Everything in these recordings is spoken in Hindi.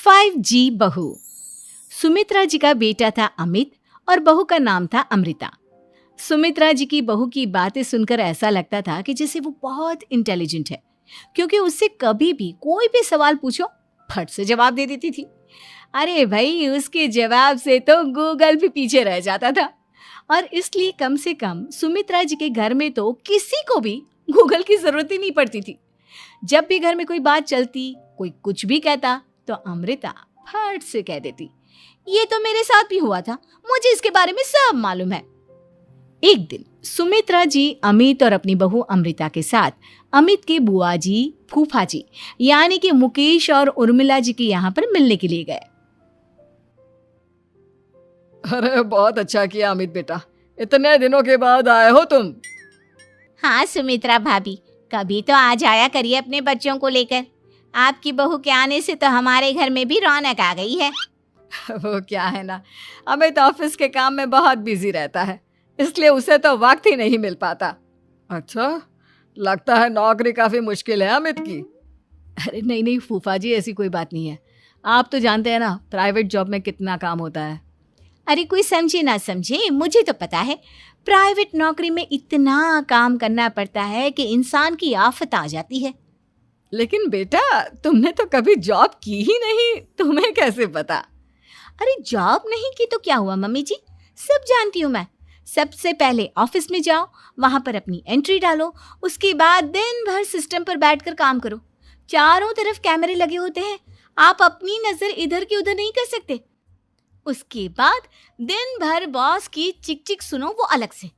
5G बहू। सुमित्रा जी का बेटा था अमित और बहू का नाम था अमृता। सुमित्रा जी की बहू की बातें सुनकर ऐसा लगता था कि जैसे वो बहुत इंटेलिजेंट है, क्योंकि उससे कभी भी कोई भी सवाल पूछो फट से जवाब दे देती थी। अरे भाई, उसके जवाब से तो गूगल भी पीछे रह जाता था। और इसलिए कम से कम सुमित्रा जी के घर में तो किसी को भी गूगल की जरूरत ही नहीं पड़ती थी। जब भी घर में कोई बात चलती, कोई कुछ भी कहता, तो अमृता फट से कह देती, ये तो मेरे साथ भी हुआ था, मुझे इसके बारे में सब मालूम है। एक दिन सुमित्रा जी अमित और अपनी बहू अमृता के साथ अमित के बुआ जी, फूफा जी यानी कि मुकेश और उर्मिला जी के यहाँ पर मिलने के लिए गए। अरे बहुत अच्छा किया अमित बेटा, इतने दिनों के बाद आए हो तुम। हाँ सुमित्रा भाभी, कभी तो आ जाया करिए अपने बच्चों को लेकर। आपकी बहू के आने से तो हमारे घर में भी रौनक आ गई है। वो क्या है ना, अमित ऑफिस के काम में बहुत बिजी रहता है, इसलिए उसे तो वक्त ही नहीं मिल पाता। अच्छा, लगता है नौकरी काफी मुश्किल है अमित की। अरे नहीं फूफा जी, ऐसी कोई बात नहीं है। आप तो जानते हैं ना प्राइवेट जॉब में कितना काम होता है। अरे कोई समझे ना समझे, मुझे तो पता है प्राइवेट नौकरी में इतना काम करना पड़ता है कि इंसान की आफत आ जाती है। लेकिन बेटा, तुमने तो कभी जॉब की ही नहीं, तुम्हें कैसे पता? अरे जॉब नहीं की तो क्या हुआ मम्मी जी, सब जानती हूँ मैं। सबसे पहले ऑफिस में जाओ, वहां पर अपनी एंट्री डालो, उसके बाद दिन भर सिस्टम पर बैठकर काम करो। चारों तरफ कैमरे लगे होते हैं, आप अपनी नजर इधर की उधर नहीं कर सकते। उसके बाद दिन भर बॉस की चिक चिक सुनो, वो अलग से।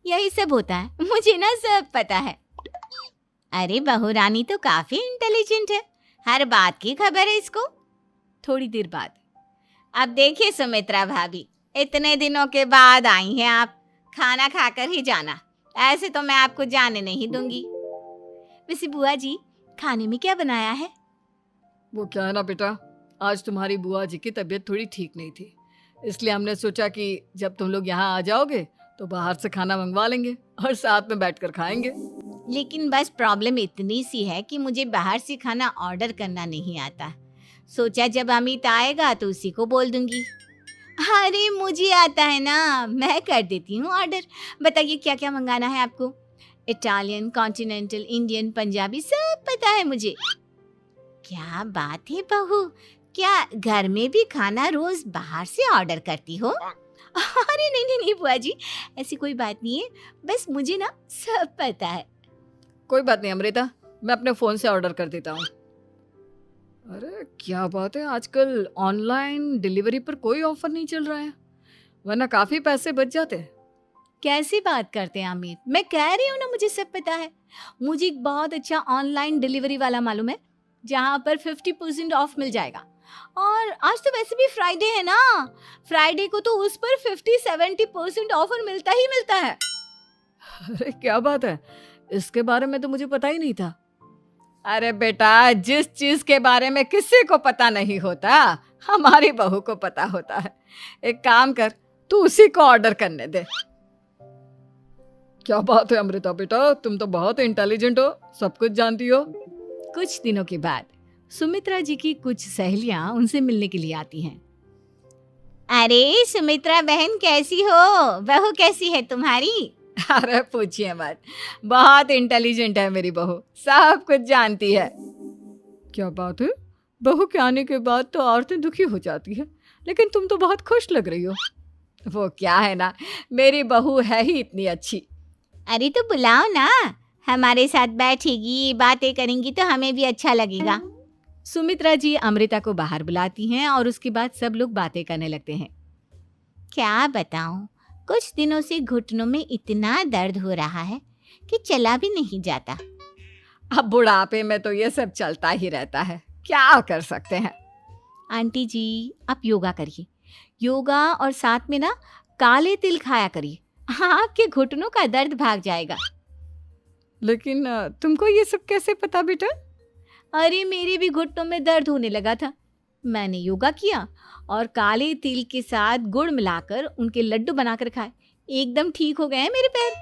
यही सब होता है, मुझे ना सब पता है। अरे बहू रानी तो काफी इंटेलिजेंट है, हर बात की खबर है इसको। थोड़ी देर बाद, अब देखिए सुमित्रा भाभी, इतने दिनों के बाद आई हैं आप, खाना खाकर ही जाना, ऐसे तो मैं आपको जाने नहीं दूंगी। वैसे बुआ जी, खाने में क्या बनाया है? वो क्या है ना बेटा, आज तुम्हारी बुआ जी की तबीयत थोड़ी ठीक नहीं थी, इसलिए हमने सोचा कि जब तुम लोग यहाँ आ जाओगे तो बाहर से खाना मंगवा लेंगे और साथ में बैठकर खाएंगे। लेकिन बस प्रॉब्लम इतनी सी है कि मुझे बाहर से खाना ऑर्डर करना नहीं आता। सोचा जब अमित आएगा तो उसी को बोल दूंगी। अरे मुझे आता है ना, मैं कर देती हूँ ऑर्डर। बताइए क्या क्या मंगाना है आपको? इटालियन, कॉन्टिनेंटल, इंडियन, पंजाबी, सब पता है मुझे। क्या बात है बहू, क्या घर में भी खाना रोज बाहर से ऑर्डर करती हो? अरे नहीं बुआ जी, ऐसी कोई बात नहीं है, बस मुझे ना सब पता है। कोई बात नहीं अमृता, मैं अपने फोन से ऑर्डर कर देता हूँ। अरे क्या बात है, आजकल ऑनलाइन डिलीवरी पर कोई ऑफर नहीं चल रहा है, वरना काफी पैसे बच जाते हैं। कैसी बात करते हैं अमित, मैं कह रही हूँ ना मुझे सब पता है। मुझे एक बहुत अच्छा ऑनलाइन डिलीवरी वाला मालूम है, जहाँ पर 50% ऑफ मिल जाएगा। और आज तो वैसे भी फ्राइडे है ना, फ्राइडे को तो उस पर 50-70% ऑफर मिलता ही मिलता है। अरे क्या बात है, इसके बारे में तो मुझे पता ही नहीं था। अरे बेटा, जिस चीज के बारे में किसी को पता नहीं होता, हमारी बहू को पता होता है। एक काम कर, तू उसी को ऑर्डर करने दे। क्या बात है अमृता बेटा, तुम तो बहुत इंटेलिजेंट हो, सब कुछ जानती हो। कुछ दिनों के बाद सुमित्रा जी की कुछ सहेलियां उनसे मिलने के लिए आती हैं। अरे सुमित्रा बहन कैसी हो, बहू कैसी है तुम्हारी? अरे पूछिए मत, बहुत इंटेलिजेंट है मेरी बहू, सब कुछ जानती है। क्या बात है, बहू के आने के बाद तो औरतें दुखी हो जाती है, लेकिन तुम तो बहुत खुश लग रही हो। वो क्या है ना, मेरी बहू है ही इतनी अच्छी। अरे तो बुलाओ ना, हमारे साथ बैठेगी, बातें करेंगी तो हमें भी अच्छा लगेगा। सुमित्रा जी अमृता को बाहर बुलाती हैं और उसके बाद सब लोग बातें करने लगते हैं। क्या बताऊं, कुछ दिनों से घुटनों में इतना दर्द हो रहा है कि चला भी नहीं जाता। अब बुढ़ापे में तो ये सब चलता ही रहता है, क्या कर सकते हैं। आंटी जी, आप योगा करिए, योगा और साथ में ना काले तिल खाया करिए, आपके घुटनों का दर्द भाग जाएगा। लेकिन तुमको ये सब कैसे पता बेटा? अरे मेरे भी घुटनों में दर्द होने लगा था, मैंने योगा किया और काले तिल के साथ गुड़ मिलाकर उनके लड्डू बनाकर खाए, एकदम ठीक हो गए हैं मेरे पैर।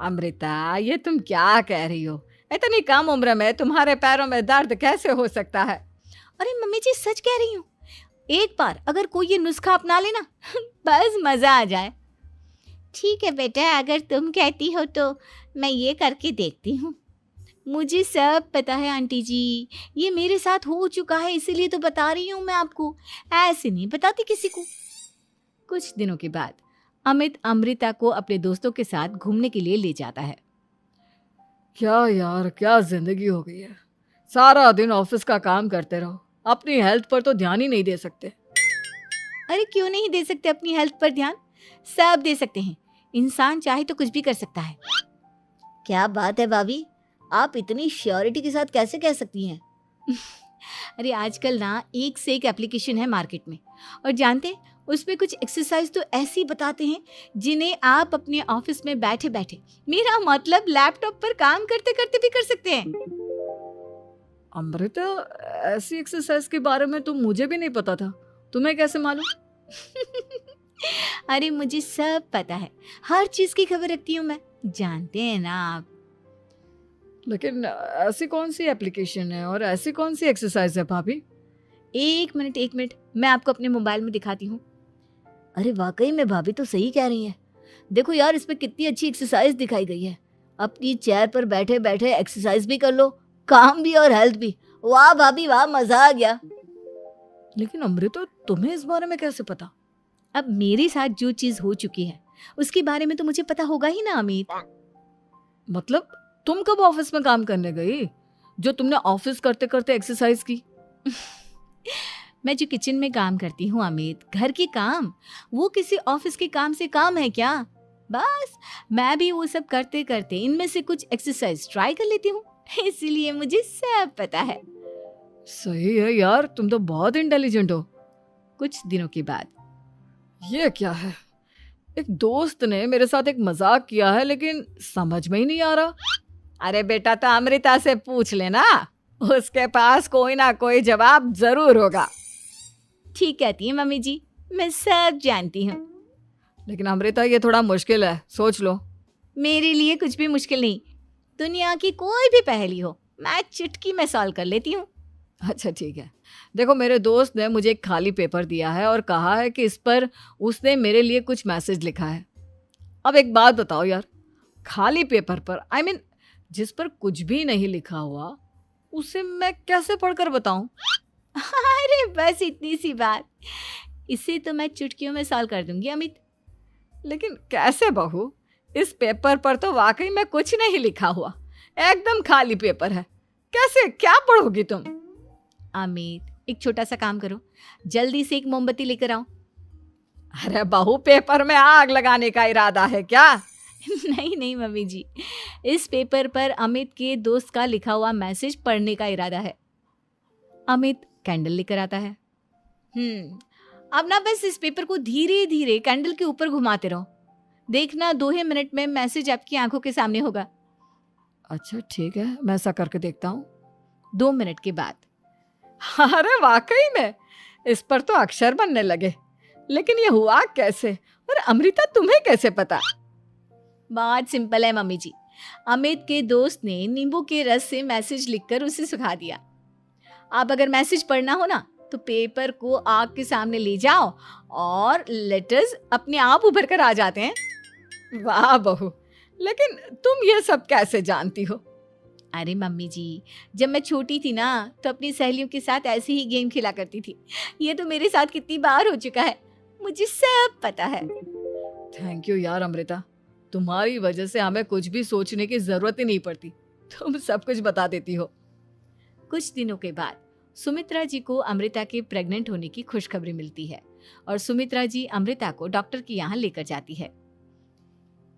अमृता, ये तुम क्या कह रही हो? इतनी कम उम्र में तुम्हारे पैरों में दर्द कैसे हो सकता है? अरे मम्मी जी सच कह रही हूँ, एक बार अगर कोई ये नुस्खा अपना लेना बस मजा आ जाए। ठीक है बेटा, अगर तुम कहती हो तो मैं ये करके देखती हूँ। मुझे सब पता है आंटी जी, ये मेरे साथ हो चुका है, इसीलिए तो बता रही हूँ मैं आपको, ऐसे नहीं बताती किसी को। कुछ दिनों के बाद अमित अमृता को अपने दोस्तों के साथ घूमने के लिए ले जाता है। क्या यार, क्या जिंदगी हो गई है। सारा दिन ऑफिस का काम करते रहो, अपनी हेल्थ पर तो ध्यान ही नहीं दे सकते। अरे क्यों नहीं दे सकते अपनी हेल्थ पर ध्यान, सब दे सकते हैं। इंसान चाहे तो कुछ भी कर सकता है। क्या बात है भाभी, आप इतनी श्योरिटी के साथ कैसे कह सकती हैं? अरे आजकल ना एक से एक एप्लीकेशन है मार्केट में, और जानते हैं उसमें कुछ एक्सरसाइज तो ऐसी बताते हैं जिन्हें आप अपने ऑफिस में बैठे बैठे, मेरा मतलब लैपटॉप पर काम करते करते भी कर सकते हैं। अमृता, ऐसी एक्सरसाइज के बारे में तो मुझे भी नहीं पता था, तुम्हें कैसे मालूम? अरे मुझे सब पता है, हर चीज की खबर रखती हूँ मैं, जानते हैं ना आप। लेकिन ऐसी कौन सी एप्लीकेशन है और ऐसी कौन सी एक्सरसाइज है भाभी? एक मिनट, मैं आपको अपने मोबाइल में दिखाती हूँ। अरे वाकई में भाभी तो सही कह रही हैं। देखो यार, इसमें कितनी अच्छी एक्सरसाइज दिखाई गई है। अपनी चेयर पर बैठे बैठे एक्सरसाइज भी कर लो, काम भी और हेल्थ भी। वाह भाभी वाह, मजा आ गया। लेकिन अमृता, तुम्हें इस बारे में कैसे पता? अब मेरे साथ जो चीज हो चुकी है उसके बारे में तो मुझे पता होगा ही ना अमित। मतलब तुम कब ऑफिस में काम करने गई जो तुमने ऑफिस करते करते एक्सरसाइज की? मैं जो किचन में काम करती हूँ अमित, घर के काम, वो किसी ऑफिस के काम से काम है क्या? बस मैं भी वो सब करते करते इनमें से कुछ एक्सरसाइज ट्राई कर लेती हूँ, इसीलिए मुझे सब पता है। सही है यार, तुम तो बहुत इंटेलिजेंट हो। कुछ दिनों के बाद ये क्या है, एक दोस्त ने मेरे साथ एक मजाक किया है लेकिन समझ में ही नहीं आ रहा। अरे बेटा, तो अमृता से पूछ लेना, उसके पास कोई ना कोई जवाब जरूर होगा। ठीक कहती है मम्मी जी, मैं सब जानती हूँ। लेकिन अमृता, ये थोड़ा मुश्किल है, सोच लो। मेरे लिए कुछ भी मुश्किल नहीं, दुनिया की कोई भी पहेली हो मैं चुटकी में सॉल्व कर लेती हूँ। अच्छा ठीक है, देखो मेरे दोस्त ने मुझे एक खाली पेपर दिया है और कहा है कि इस पर उसने मेरे लिए कुछ मैसेज लिखा है। अब एक बात बताओ यार, खाली पेपर पर, आई मीन जिस पर कुछ भी नहीं लिखा हुआ, उसे मैं कैसे पढ़कर बताऊं? अरे बस इतनी सी बात, इसे तो मैं चुटकियों में सॉल्व कर दूंगी अमित। लेकिन कैसे बहू, इस पेपर पर तो वाकई में कुछ नहीं लिखा हुआ, एकदम खाली पेपर है, कैसे, क्या पढ़ोगी तुम? अमित, एक छोटा सा काम करो, जल्दी से एक मोमबत्ती लेकर आओ। अरे बहू, पेपर में आग लगाने का इरादा है क्या? नहीं मम्मी जी, इस पेपर पर अमित के दोस्त का लिखा हुआ मैसेज पढ़ने का इरादा है। अमित कैंडल लेकर आता है। अब ना बस इस पेपर को धीरे धीरे कैंडल के ऊपर घुमाते रहो, देखना 2 ही मिनट में मैसेज आपकी आंखों के सामने होगा। अच्छा ठीक है, मैं ऐसा करके देखता हूँ। 2 मिनट के बाद, अरे वाकई में इस पर तो अक्षर बनने लगे, लेकिन ये हुआ कैसे? और अमृता, तुम्हें कैसे पता? बहुत सिंपल है मम्मी जी, अमित के दोस्त ने नींबू के रस से मैसेज लिखकर उसे सुखा दिया। आप अगर मैसेज पढ़ना हो ना तो पेपर को आग के सामने ले जाओ और लेटर्स अपने आप उभर कर आ जाते हैं। वाह बहू, लेकिन तुम ये सब कैसे जानती हो? अरे मम्मी जी, जब मैं छोटी थी ना तो अपनी सहेलियों के साथ ऐसे ही गेम खेला करती थी। ये तो मेरे साथ कितनी बार हो चुका है, मुझे सब पता है। थैंक यू यार अमृता, तुम्हारी वजह से हमें कुछ भी सोचने की जरूरत ही नहीं पड़ती, तुम सब कुछ बता देती हो। कुछ दिनों के बाद सुमित्रा जी को अमृता के प्रेग्नेंट होने की खुशखबरी मिलती है और सुमित्रा जी अमृता को डॉक्टर के यहाँ लेकर जाती है।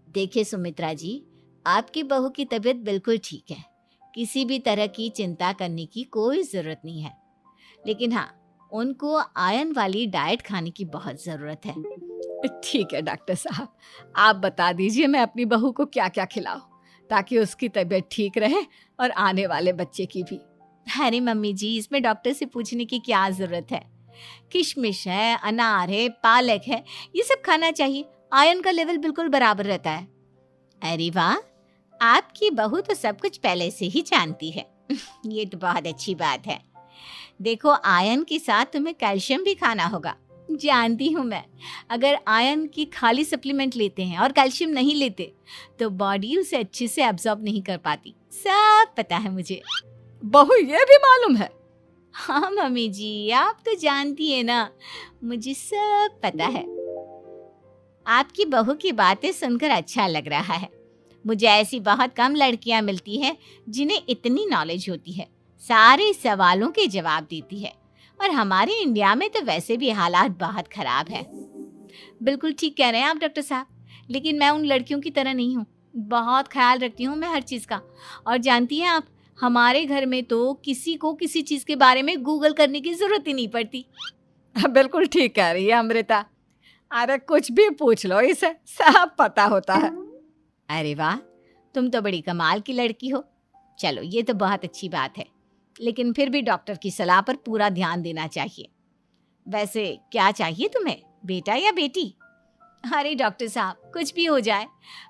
देखिए सुमित्रा जी, आपकी बहू की तबीयत बिल्कुल ठीक है, किसी भी तरह की चिंता करने की कोई ज़रूरत नहीं है, लेकिन हाँ, उनको आयरन वाली डाइट खाने की बहुत ज़रूरत है। ठीक है डॉक्टर साहब, आप बता दीजिए मैं अपनी बहू को क्या क्या खिलाऊं ताकि उसकी तबीयत ठीक रहे और आने वाले बच्चे की भी। अरे मम्मी जी, इसमें डॉक्टर से पूछने की क्या ज़रूरत है, किशमिश है, अनार है, पालक है, ये सब खाना चाहिए, आयरन का लेवल बिल्कुल बराबर रहता है। अरे वाह, आपकी बहू तो सब कुछ पहले से ही जानती है। ये तो बहुत अच्छी बात है। देखो, आयरन के साथ तुम्हें कैल्शियम भी खाना होगा। जानती हूँ मैं, अगर आयरन की खाली सप्लीमेंट लेते हैं और कैल्शियम नहीं लेते तो बॉडी उसे अच्छे से एब्जॉर्ब नहीं कर पाती। सब पता है मुझे। बहू ये भी मालूम है? हाँ मम्मी जी, आप तो जानती है ना, मुझे सब पता है। आपकी बहू की बातें सुनकर अच्छा लग रहा है। मुझे ऐसी बहुत कम लड़कियां मिलती हैं जिन्हें इतनी नॉलेज होती है, सारे सवालों के जवाब देती है। और हमारे इंडिया में तो वैसे भी हालात बहुत खराब है। बिल्कुल ठीक कह रहे हैं आप डॉक्टर साहब, लेकिन मैं उन लड़कियों की तरह नहीं हूँ। बहुत ख्याल रखती हूँ मैं हर चीज़ का। और जानती हैं आप, हमारे घर में तो किसी को किसी चीज़ के बारे में गूगल करने की ज़रूरत ही नहीं पड़ती। बिल्कुल ठीक कह रही है अमृता। अरे कुछ भी पूछ लो, इसे सब पता होता है। अरे वाह, तुम तो बड़ी कमाल की लड़की हो। चलो, ये तो बहुत अच्छी बात है, लेकिन फिर भी डॉक्टर की सलाह पर पूरा ध्यान देना चाहिए। वैसे क्या चाहिए तुम्हें, बेटा या बेटी? अरे डॉक्टर साहब, कुछ भी हो जाए,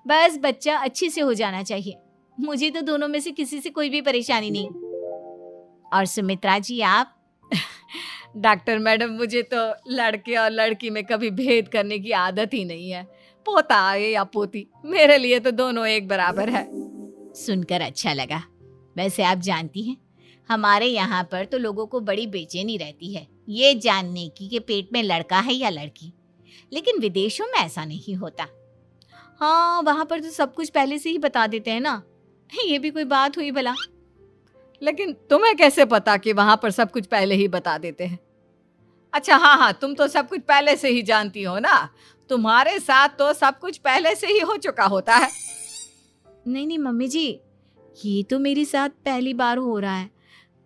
बस बच्चा अच्छे से हो जाना चाहिए। मुझे तो दोनों में से किसी से कोई भी परेशानी नहीं। और सुमित्रा जी, आप? डॉक्टर मैडम, मुझे तो लड़के और लड़की में कभी भेद करने की आदत ही नहीं है। पोता आए या पोती, मेरे लिए तो दोनों एक बराबर है। सुनकर अच्छा लगा। वैसे आप जानती हैं, हमारे यहाँ पर तो लोगों को बड़ी बेचैनी रहती है ये जानने की कि पेट में लड़का है या लड़की, लेकिन विदेशों में ऐसा नहीं होता। हाँ, वहाँ पर तो सब कुछ पहले से ही बता देते हैं ना। ये भी कोई बात हुई भला? लेकिन तुम्हें कैसे पता कि वहां पर सब कुछ पहले ही बता देते हैं? अच्छा, हाँ, तुम तो सब कुछ पहले से ही जानती हो ना। तुम्हारे साथ तो सब कुछ पहले से ही हो चुका होता है। नहीं मम्मी जी, ये तो मेरे साथ पहली बार हो रहा है,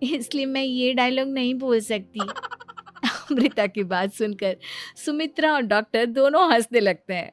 इसलिए मैं ये डायलॉग नहीं बोल सकती। अमृता की बात सुनकर सुमित्रा और डॉक्टर दोनों हंसने लगते हैं।